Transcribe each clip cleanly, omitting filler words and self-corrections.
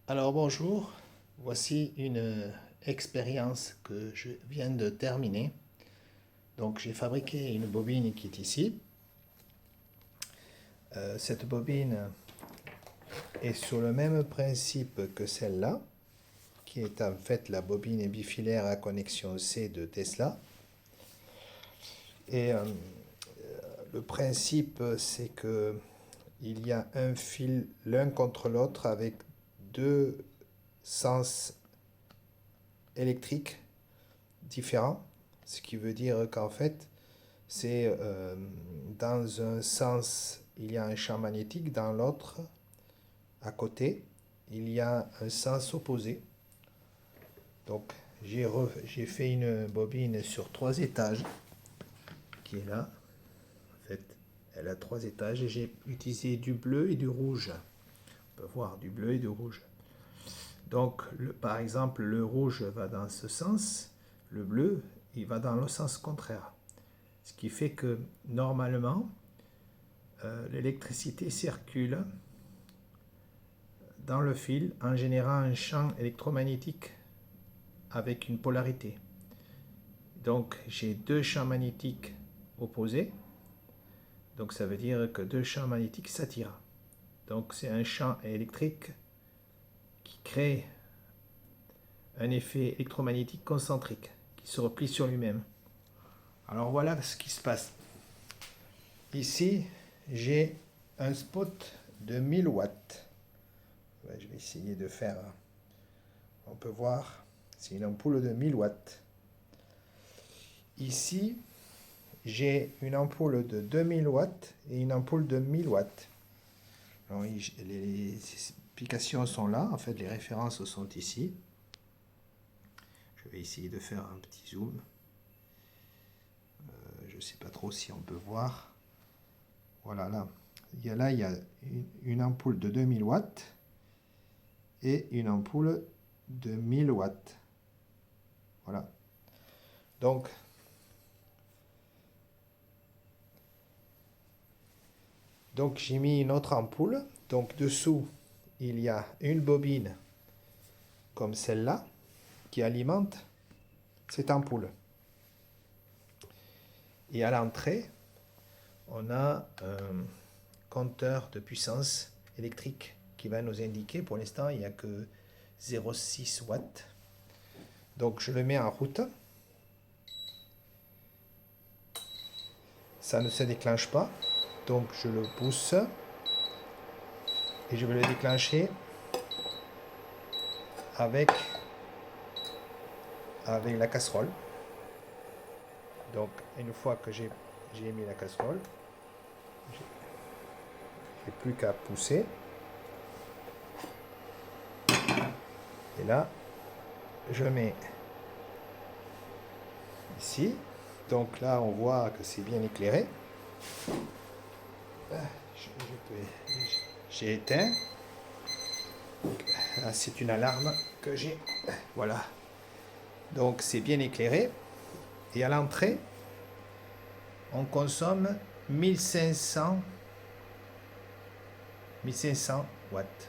Alors bonjour, voici une expérience que je viens de terminer. Donc j'ai fabriqué une bobine qui est ici. Cette bobine est sur le même principe que celle-là, qui est en fait la bobine bifilaire à connexion C de Tesla. Et le principe, c'est que il y a un fil l'un contre l'autre avec deux sens électriques différents, ce qui veut dire qu'en fait, c'est dans un sens, il y a un champ magnétique, dans l'autre, à côté, il y a un sens opposé. Donc, j'ai fait une bobine sur 3 étages, qui est là. En fait, elle a 3 étages et j'ai utilisé du bleu et du rouge. On peut voir du bleu et du rouge. Donc, par exemple, le rouge va dans ce sens, le bleu, il va dans le sens contraire. Ce qui fait que, normalement, l'électricité circule dans le fil en générant un champ électromagnétique avec une polarité. Donc j'ai deux champs magnétiques opposés. Donc ça veut dire que deux champs magnétiques s'attirent. Donc c'est un champ électrique qui crée un effet électromagnétique concentrique qui se replie sur lui-même. Alors voilà ce qui se passe. Ici, j'ai un spot de 1000 watts. Je vais essayer de faire. On peut voir, c'est une ampoule de 1000 watts. Ici, j'ai une ampoule de 2000 watts et une ampoule de 1000 watts. Alors, les explications sont là, en fait les références sont ici. Je vais essayer de faire un petit zoom. Je ne sais pas trop si on peut voir. Voilà, là. Il y a une ampoule de 2000 watts et une ampoule de 1000 watts. Voilà. Donc, j'ai mis une autre ampoule. Donc dessous, il y a une bobine comme celle-là qui alimente cette ampoule. Et à l'entrée, on a un compteur de puissance électrique qui va nous indiquer, pour l'instant, il n'y a que 0,6 watts. Donc je le mets en route. Ça ne se déclenche pas. Donc je le pousse. Et je vais le déclencher avec la casserole. Donc une fois que j'ai mis la casserole, j'ai plus qu'à pousser. Et là, je mets ici. Donc là, on voit que c'est bien éclairé. J'ai éteint. Là, c'est une alarme que j'ai. Voilà. Donc c'est bien éclairé. Et à l'entrée, on consomme 1500 watts.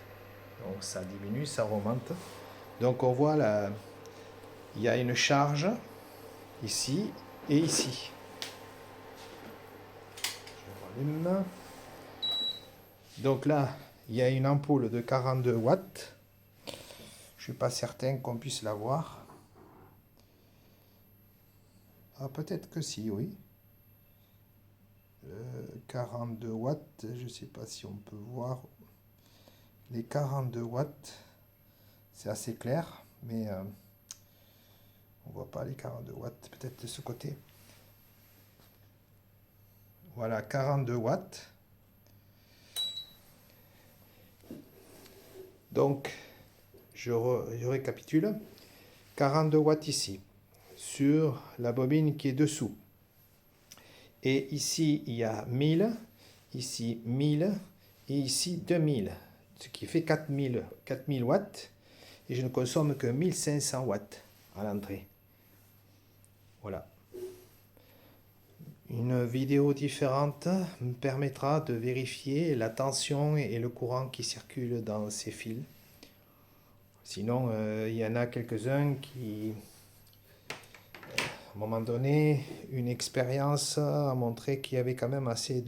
Donc ça diminue, ça remonte. Donc on voit là, il y a une charge ici et ici. Je rallume. Donc là, il y a une ampoule de 42 watts. Je ne suis pas certain qu'on puisse la voir. Ah, peut-être que si, oui. 42 watts, je ne sais pas si on peut voir. Les 42 watts, c'est assez clair, mais on ne voit pas les 42 watts, peut-être de ce côté. Voilà, 42 watts. Donc, je récapitule. 42 watts ici, sur la bobine qui est dessous. Et ici, il y a 1000, ici 1000, et ici 2000, ce qui fait 4000 watts. Et je ne consomme que 1500 watts à l'entrée. Voilà. Une vidéo différente me permettra de vérifier la tension et le courant qui circulent dans ces fils. Sinon, il y en a quelques-uns qui, à un moment donné, une expérience a montré qu'il y avait quand même assez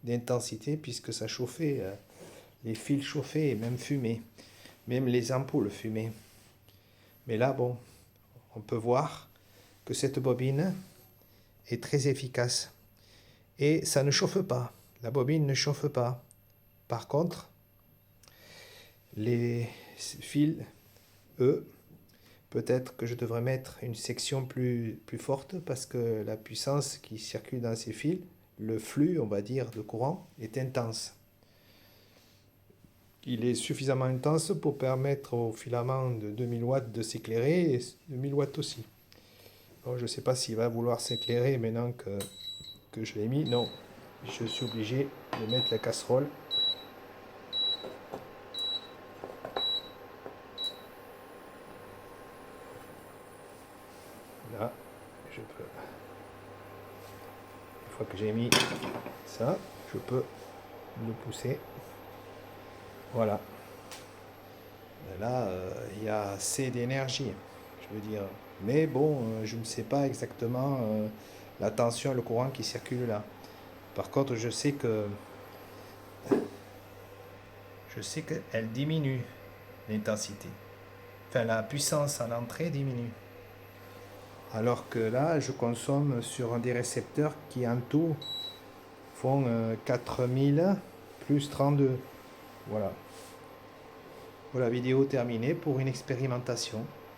d'intensité puisque ça chauffait, les fils chauffaient et même fumaient, même les ampoules fumaient. Mais là, bon, on peut voir que cette bobine est très efficace et ça ne chauffe pas. La bobine ne chauffe pas. Par contre, les fils, eux, peut-être que je devrais mettre une section plus forte parce que la puissance qui circule dans ces fils, le flux, on va dire, de courant est intense. Il est suffisamment intense pour permettre au filament de 2000 watts de s'éclairer et 2000 watts aussi. Alors, je ne sais pas s'il va vouloir s'éclairer maintenant que je l'ai mis. Non, je suis obligé de mettre la casserole. Là, je peux. Une fois que j'ai mis ça, je peux le pousser. Voilà. Et là, il y a assez d'énergie, je veux dire. Mais bon, je ne sais pas exactement la tension et le courant qui circule là. Par contre, je sais qu'elle diminue l'intensité. Enfin, la puissance à l'entrée diminue. Alors que là, je consomme sur des récepteurs qui en tout font 4000 plus 32. Voilà. Voilà, vidéo terminée pour une expérimentation.